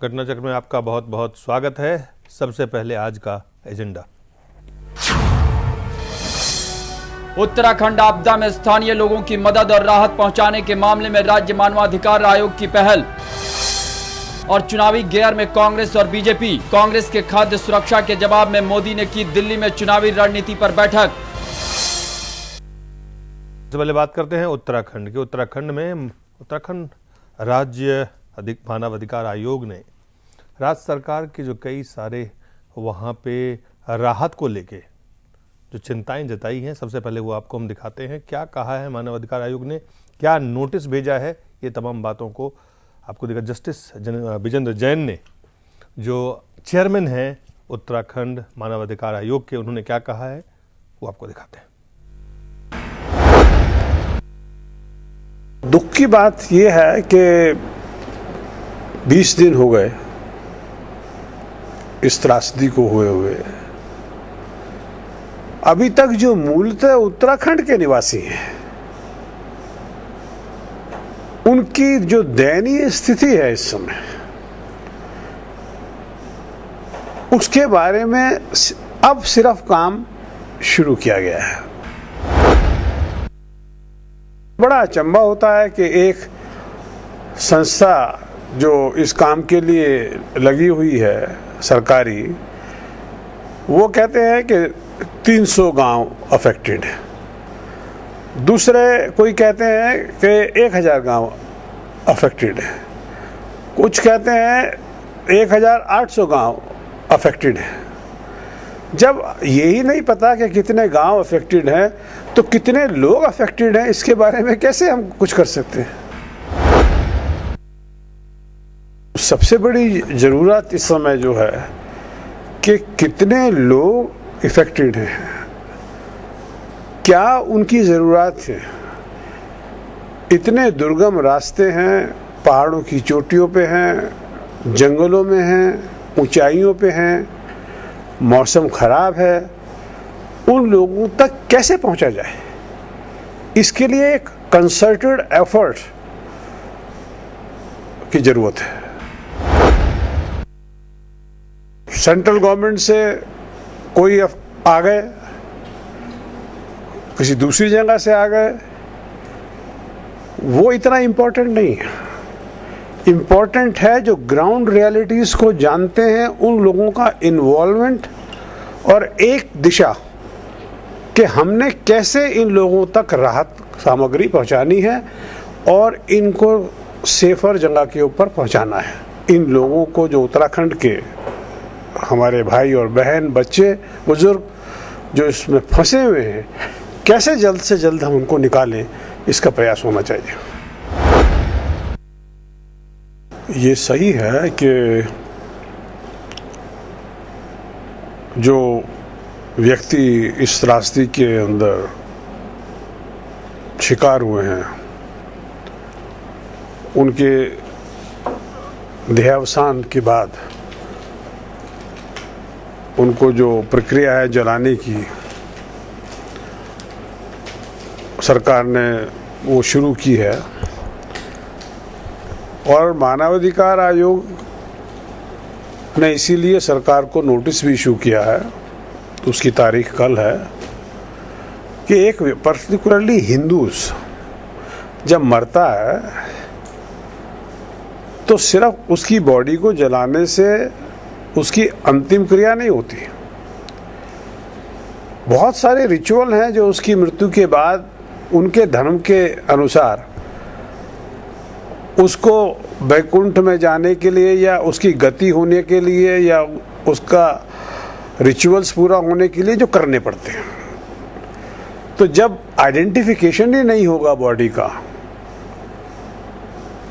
घटनाचक्र में आपका बहुत बहुत स्वागत है। सबसे पहले आज का एजेंडा। उत्तराखंड आपदा में स्थानीय लोगों की मदद और राहत पहुंचाने के मामले में राज्य मानवाधिकार आयोग की पहल और चुनावी गेयर में कांग्रेस और बीजेपी। कांग्रेस के खाद्य सुरक्षा के जवाब में मोदी ने की दिल्ली में चुनावी रणनीति पर बैठक। सबसे पहले बात करते हैं उत्तराखंड की। उत्तराखंड राज्य मानव अधिकार आयोग ने राज्य सरकार के जो कई सारे वहाँ पे राहत को लेके जो चिंताएं जताई हैं, सबसे पहले वो आपको हम दिखाते हैं। क्या कहा है मानव अधिकार आयोग ने, क्या नोटिस भेजा है, ये तमाम बातों को आपको देखा। जस्टिस विजेंद्र जैन ने, जो चेयरमैन हैं उत्तराखंड मानव अधिकार आयोग के, उन्होंने क्या कहा है वो आपको दिखाते हैं। दुख की बात यह है कि 20 दिन हो गए इस त्रासदी को हुए। अभी तक जो मूलतः उत्तराखंड के निवासी हैं, उनकी जो दयनीय स्थिति है इस समय, उसके बारे में अब सिर्फ काम शुरू किया गया है। बड़ा अचंभा होता है कि एक संस्था जो इस काम के लिए लगी हुई है सरकारी, वो कहते हैं कि 300 गांव अफेक्टेड है, दूसरे कोई कहते हैं कि 1000 गांव अफेक्टेड है, कुछ कहते हैं 1800 गांव अफेक्टेड है। जब यही नहीं पता कि कितने गांव अफेक्टेड हैं, तो कितने लोग अफेक्टेड हैं, इसके बारे में कैसे हम कुछ कर सकते हैं। सबसे बड़ी जरूरत इस समय जो है कि कितने लोग इफेक्टेड हैं, क्या उनकी ज़रूरत है। इतने दुर्गम रास्ते हैं, पहाड़ों की चोटियों पे हैं, जंगलों में हैं, ऊंचाइयों पे हैं, मौसम खराब है, उन लोगों तक कैसे पहुंचा जाए, इसके लिए एक कंसर्टेड एफर्ट की जरूरत है। सेंट्रल गवर्नमेंट से कोई आ गए, किसी दूसरी जगह से आ गए, वो इतना इम्पोर्टेंट नहीं है। इम्पोर्टेंट है जो ग्राउंड रियलिटीज को जानते हैं, उन लोगों का इन्वॉल्वमेंट और एक दिशा कि हमने कैसे इन लोगों तक राहत सामग्री पहुंचानी है और इनको सेफर जगह के ऊपर पहुंचाना है। इन लोगों को, जो उत्तराखंड के हमारे भाई और बहन, बच्चे, बुजुर्ग जो इसमें फंसे हुए हैं, कैसे जल्द से जल्द हम उनको निकालें, इसका प्रयास होना चाहिए। ये सही है कि जो व्यक्ति इस त्रासदी के अंदर शिकार हुए हैं, उनके देहावसान के बाद उनको जो प्रक्रिया है जलाने की, सरकार ने वो शुरू की है। और मानवाधिकार आयोग ने इसीलिए सरकार को नोटिस भी इशू किया है, उसकी तारीख कल है, कि एक पर्टिकुलरली हिंदूज जब मरता है तो सिर्फ उसकी बॉडी को जलाने से उसकी अंतिम क्रिया नहीं होती। बहुत सारे रिचुअल हैं जो उसकी मृत्यु के बाद उनके धर्म के अनुसार उसको वैकुंठ में जाने के लिए, या उसकी गति होने के लिए, या उसका रिचुअल्स पूरा होने के लिए जो करने पड़ते हैं। तो जब आइडेंटिफिकेशन ही नहीं होगा बॉडी का,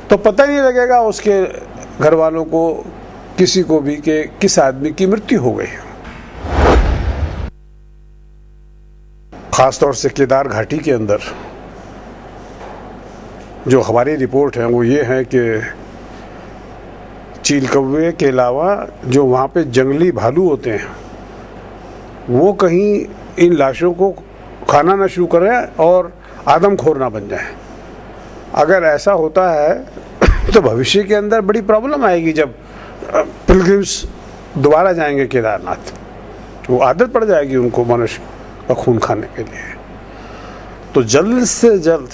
तो पता ही नहीं लगेगा उसके घर वालों को, किसी को भी, कि किस आदमी की मृत्यु हो गई। खासतौर से केदार घाटी के अंदर जो हमारी रिपोर्ट है वो ये है कि चील कौवे के अलावा जो वहाँ पे जंगली भालू होते हैं, वो कहीं इन लाशों को खाना ना शुरू करें और आदमखोर ना बन जाए। अगर ऐसा होता है तो भविष्य के अंदर बड़ी प्रॉब्लम आएगी, जब पिलग्रिम्स दोबारा जाएंगे केदारनाथ, वो आदत पड़ जाएगी उनको मनुष्य का खून खाने के लिए। तो जल्द से जल्द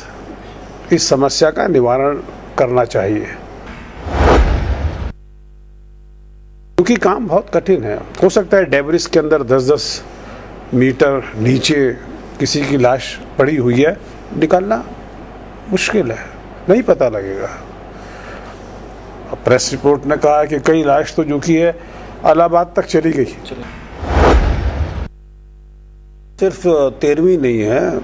इस समस्या का निवारण करना चाहिए, क्योंकि काम बहुत कठिन है। हो सकता है डेब्रिस के अंदर 10-10 मीटर नीचे किसी की लाश पड़ी हुई है, निकालना मुश्किल है, नहीं पता लगेगा। प्रेस रिपोर्ट ने कहा कि कई लाश तो जो की है इलाहाबाद तक चली गई। सिर्फ 13वीं नहीं है,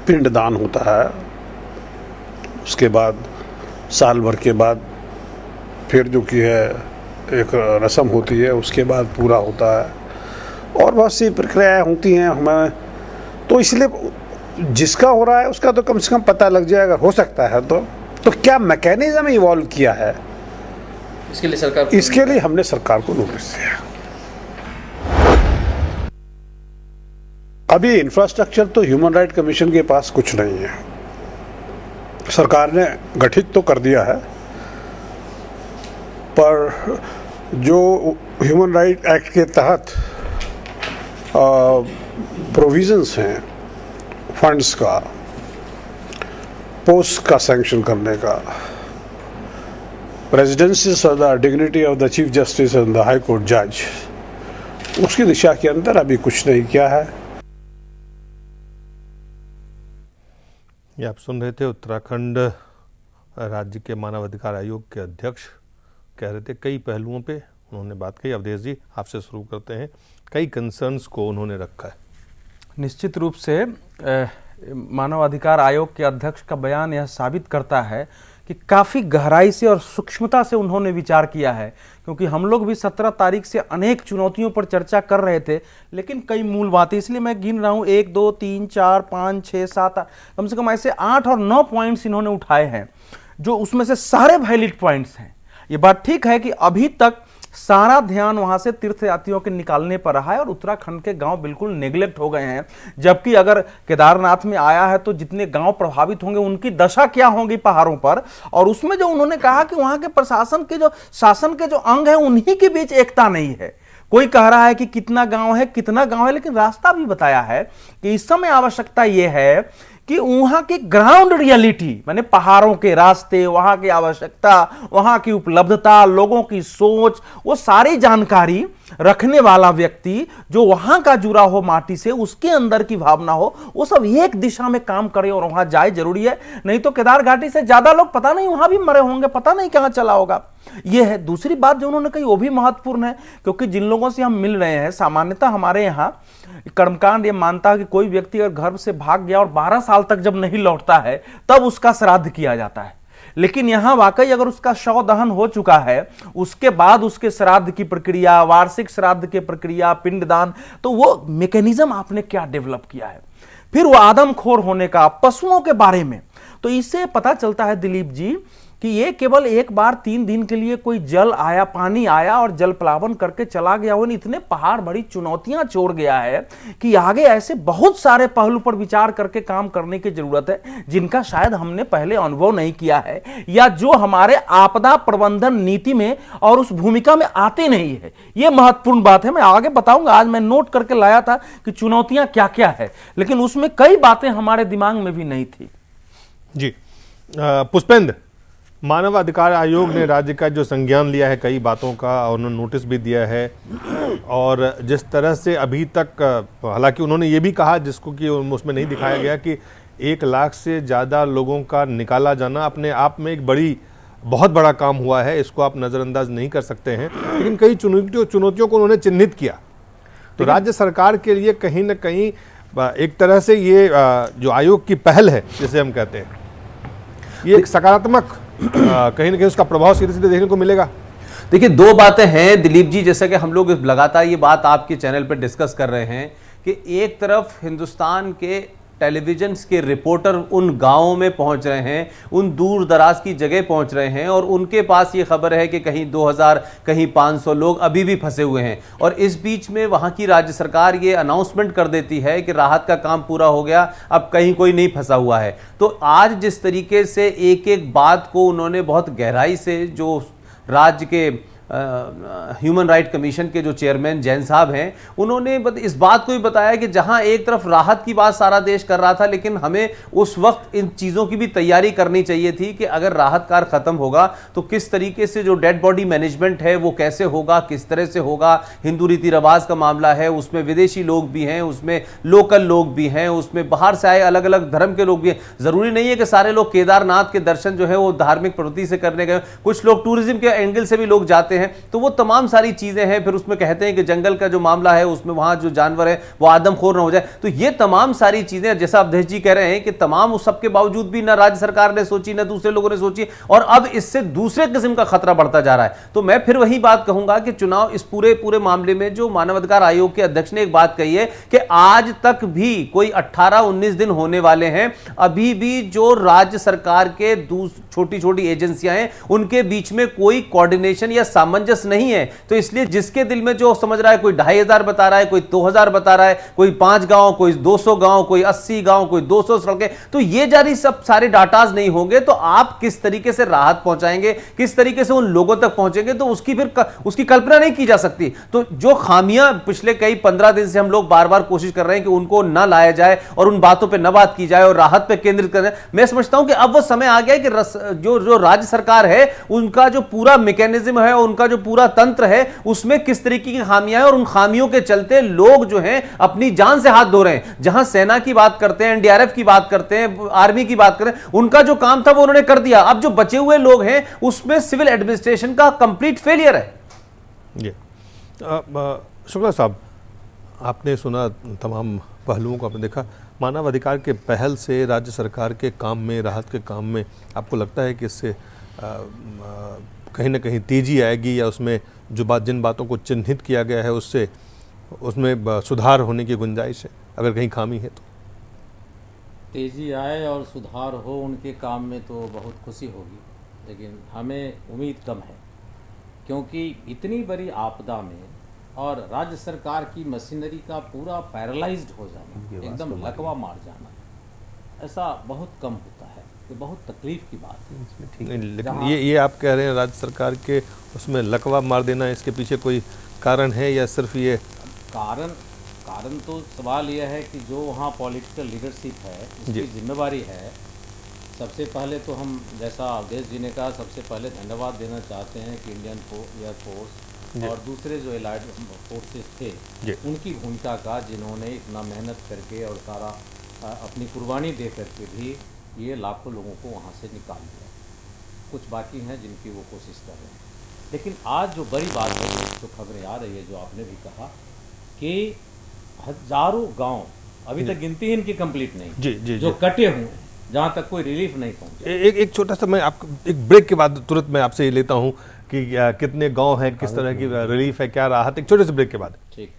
पिंडदान होता है, उसके बाद साल भर के बाद फिर जो की है एक रस्म होती है, उसके बाद पूरा होता है और बहुत सी प्रक्रियाएं होती हैं हमें। तो इसलिए जिसका हो रहा है उसका तो कम से कम पता लग जाए, अगर हो सकता है तो क्या मैकेनिज्म इवॉल्व किया है इसके लिए हमने सरकार को नोटिस दिया। अभी इंफ्रास्ट्रक्चर तो ह्यूमन राइट कमीशन के पास कुछ नहीं है, सरकार ने गठित तो कर दिया है, पर जो ह्यूमन राइट एक्ट के तहत प्रोविजंस हैं फंड्स का, पोस्ट का सैंक्शन करने का, रेजिडेंसीज for the dignity of the chief justice and the high court जज, उसकी दिशा के अंदर अभी कुछ नहीं किया है। ये आप सुन रहे थे उत्तराखंड राज्य के मानवाधिकार आयोग के अध्यक्ष कह रहे थे, कई पहलुओं पे उन्होंने बात कही। अवधेश जी, आपसे शुरू करते हैं, कई कंसर्न्स को उन्होंने रखा है। निश्चित रूप से मानवाधिकार आयोग के अध्यक्ष का बयान यह साबित करता है कि काफ़ी गहराई से और सूक्ष्मता से उन्होंने विचार किया है, क्योंकि हम लोग भी 17 तारीख से अनेक चुनौतियों पर चर्चा कर रहे थे, लेकिन कई मूल बातें, इसलिए मैं गिन रहा हूँ 1 2 3 4 5 6 7 कम से कम ऐसे 8 और 9 पॉइंट्स इन्होंने उठाए हैं, जो उसमें से सारे वैलिड पॉइंट्स हैं। ये बात ठीक है कि अभी तक सारा ध्यान वहां से तीर्थयात्रियों के निकालने पर रहा है और उत्तराखंड के गांव बिल्कुल नेग्लेक्ट हो गए हैं, जबकि अगर केदारनाथ में आया है तो जितने गांव प्रभावित होंगे उनकी दशा क्या होगी पहाड़ों पर। और उसमें जो उन्होंने कहा कि वहां के प्रशासन के जो शासन के जो अंग है उन्हीं के बीच एकता नहीं है। कोई कह रहा है कि कितना गांव है, लेकिन रास्ता भी बताया है कि इस समय आवश्यकता यह है कि वहां की ग्राउंड रियलिटी, माने पहाड़ों के रास्ते, वहां की आवश्यकता, वहां की उपलब्धता, लोगों की सोच, वो सारी जानकारी रखने वाला व्यक्ति जो वहां का जुड़ा हो माटी से, उसके अंदर की भावना हो, वो सब एक दिशा में काम करे और वहां जाए जरूरी है। नहीं तो केदार घाटी से ज्यादा लोग पता नहीं वहां भी मरे होंगे, पता नहीं कहां चला होगा। यह है। दूसरी बात जो उन्होंने कही वो भी महत्वपूर्ण है, क्योंकि जिन लोगों से हम मिल रहे हैं, सामान्यतः हमारे यहाँ कर्मकांड ये मानता है कि कोई व्यक्ति अगर घर से भाग गया और 12 साल तक जब नहीं लौटता है तब उसका श्राद्ध किया जाता है, लेकिन यहां वाकई अगर उसका शव दहन हो चुका है उसके बाद उसके श्राद्ध की प्रक्रिया, वार्षिक श्राद्ध की प्रक्रिया, पिंडदान, तो वो मैकेनिज्म आपने क्या डेवलप किया है। फिर वो आदमखोर होने का, पशुओं के बारे में, तो इससे पता चलता है दिलीप जी कि ये केवल एक बार 3 दिन के लिए कोई जल आया, पानी आया और जल प्लावन करके चला गया, वो इतने पहाड़ बड़ी चुनौतियां छोड़ गया है कि आगे ऐसे बहुत सारे पहलू पर विचार करके काम करने की जरूरत है जिनका शायद हमने पहले अनुभव नहीं किया है, या जो हमारे आपदा प्रबंधन नीति में और उस भूमिका में आते नहीं है। ये महत्वपूर्ण बात है, मैं आगे बताऊंगा। आज मैं नोट करके लाया था कि चुनौतियां क्या क्या है, लेकिन उसमें कई बातें हमारे दिमाग में भी नहीं थी। जी पुष्पेंद्र, मानवाधिकार आयोग ने राज्य का जो संज्ञान लिया है कई बातों का, और उन्होंने नोटिस भी दिया है, और जिस तरह से अभी तक, हालांकि उन्होंने ये भी कहा जिसको कि उसमें नहीं दिखाया गया कि 1 लाख से ज़्यादा लोगों का निकाला जाना अपने आप में एक बहुत बड़ा काम हुआ है, इसको आप नज़रअंदाज नहीं कर सकते हैं, लेकिन कई चुनौतियों को उन्होंने चिन्हित किया। तो राज्य सरकार के लिए कहीं ना कहीं एक तरह से ये जो आयोग की पहल है जिसे हम कहते हैं, ये एक सकारात्मक कहीं ना कहीं उसका प्रभाव सीधे सीधे देखने को मिलेगा। देखिए, 2 बातें हैं दिलीप जी, जैसे कि हम लोग लगातार ये बात आपके चैनल पर डिस्कस कर रहे हैं कि एक तरफ हिंदुस्तान के टेलीविजन के रिपोर्टर उन गांवों में पहुंच रहे हैं, उन दूर दराज की जगह पहुंच रहे हैं, और उनके पास ये खबर है कि कहीं 2000 कहीं 500 लोग अभी भी फंसे हुए हैं, और इस बीच में वहां की राज्य सरकार ये अनाउंसमेंट कर देती है कि राहत का काम पूरा हो गया, अब कहीं कोई नहीं फंसा हुआ है। तो आज जिस तरीके से एक एक बात को उन्होंने बहुत गहराई से, जो राज्य के ह्यूमन राइट कमीशन के जो चेयरमैन जैन साहब हैं, उन्होंने इस बात को भी बताया कि जहां एक तरफ राहत की बात सारा देश कर रहा था, लेकिन हमें उस वक्त इन चीज़ों की भी तैयारी करनी चाहिए थी कि अगर राहत कार्य खत्म होगा तो किस तरीके से जो डेड बॉडी मैनेजमेंट है वो कैसे होगा, किस तरह से होगा। हिंदू रीति रिवाज का मामला है, उसमें विदेशी लोग भी हैं, उसमें लोकल लोग भी हैं, उसमें बाहर से आए अलग अलग धर्म के लोग भी हैं। जरूरी नहीं है कि सारे लोग केदारनाथ के दर्शन जो है वो धार्मिक प्रवृत्ति से करने गए, कुछ लोग टूरिज्म के एंगल से भी लोग जाते हैं। तो वो तमाम सारी चीजें हैं। फिर उसमें कहते हैं कि जंगल का जो मामला है उसमें वहां जो जानवर है वो आदमखोर ना हो जाए। तो ये तमाम सारी चीजें, जैसा अवधेश जी कह रहे हैं कि तमाम उस सबके बावजूद भी ना राज्य सरकार ने सोची, ना दूसरे लोगों ने सोची, और अब इससे दूसरे किस्म का खतरा बढ़ता जा रहा है। तो मैं फिर वही बात कहूंगा कि चुनाव इस पूरे मामले में जो मानवाधिकार आयोग के अध्यक्ष ने एक बात कही है कि आज तक भी कोई 18-19 दिन होने वाले हैं, अभी भी जो राज्य सरकार के छोटी छोटी एजेंसियां हैं उनके बीच में कोई कोऑर्डिनेशन या सामंजस्य नहीं है। तो इसलिए जिसके दिल में जो समझ रहा है, कोई 2500 बता रहा है, कोई 2000 बता रहा है, कोई 5 गांव, कोई 200 गांव, कोई 80 गांव, कोई 200 सड़कें, तो ये जारी सब सारे डाटाज नहीं होंगे तो आप किस तरीके से राहत पहुंचाएंगे, किस तरीके से उन लोगों तक पहुंचेंगे, तो उसकी कल्पना नहीं की जा सकती। तो जो खामियां पिछले कई 15 दिन से हम लोग बार बार कोशिश कर रहे हैं कि उनको ना लाया जाए और उन बातों पर न बात की जाए और राहत पर केंद्रित करें, मैं समझता हूं कि अब वो समय आ गया कि जो राज्य सरकार है उनका जो पूरा मैकेनिज्म है, उनका जो पूरा तंत्र है, उसमें किस तरीके की खामियां हैं और उन खामियों के चलते लोग जो हैं अपनी जान से हाथ धो रहे हैं। जहां सेना की बात करते हैं, एनडीआरएफ की बात करते हैं, आर्मी की बात करें, उनका जो काम था वो उन्होंने कर दिया। अब जो बचे हुए लोग हैं उसमें सिविल एडमिनिस्ट्रेशन का कंप्लीट फेलियर है। शुक्ला साहब, आपने सुना तमाम पहलुओं को, आपने देखा मानवाधिकार के पहल से राज्य सरकार के काम में, राहत के काम में, आपको लगता है कि इससे कहीं ना कहीं तेजी आएगी या उसमें जो जिन बातों को चिन्हित किया गया है उसमें सुधार होने की गुंजाइश है, अगर कहीं खामी है तो? तेजी आए और सुधार हो उनके काम में तो बहुत खुशी होगी, लेकिन हमें उम्मीद कम है, क्योंकि इतनी बड़ी आपदा में और राज्य सरकार की मशीनरी का पूरा पैरालाइज्ड हो जाना, एकदम लकवा मार जाना, ऐसा बहुत कम होता है। ये बहुत तकलीफ की बात है। नहीं, लेकिन ये आप कह रहे हैं राज्य सरकार के उसमें लकवा मार देना, इसके पीछे कोई कारण है या सिर्फ ये कारण तो सवाल यह है कि जो वहाँ पॉलिटिकल लीडरशिप है उसकी जिम्मेवारी है। सबसे पहले तो हम, जैसा अवधेश जी ने कहा, सबसे पहले धन्यवाद देना चाहते हैं कि इंडियन एयरफोर्स और दूसरे जो एलाइड फोर्सेस थे उनकी भूमिका का, जिन्होंने इतना मेहनत करके और सारा अपनी कुर्बानी दे करके भी ये लाखों लोगों को वहाँ से निकाल दिया। कुछ बाकी हैं जिनकी वो कोशिश कर रहे हैं। लेकिन आज जो बड़ी बात है, जो खबरें आ रही है, जो आपने भी कहा कि हजारों गांव, अभी तक गिनती इनकी कंप्लीट नहीं, जो कटे हुए हैं, जहाँ तक कोई रिलीफ नहीं पहुँचे। एक छोटा सा, मैं आपको एक ब्रेक के बाद तुरंत मैं आपसे ये लेता हूँ कि कितने गांव हैं, किस तरह की रिलीफ है, क्या राहत, एक छोटे से ब्रेक के बाद। ठीक।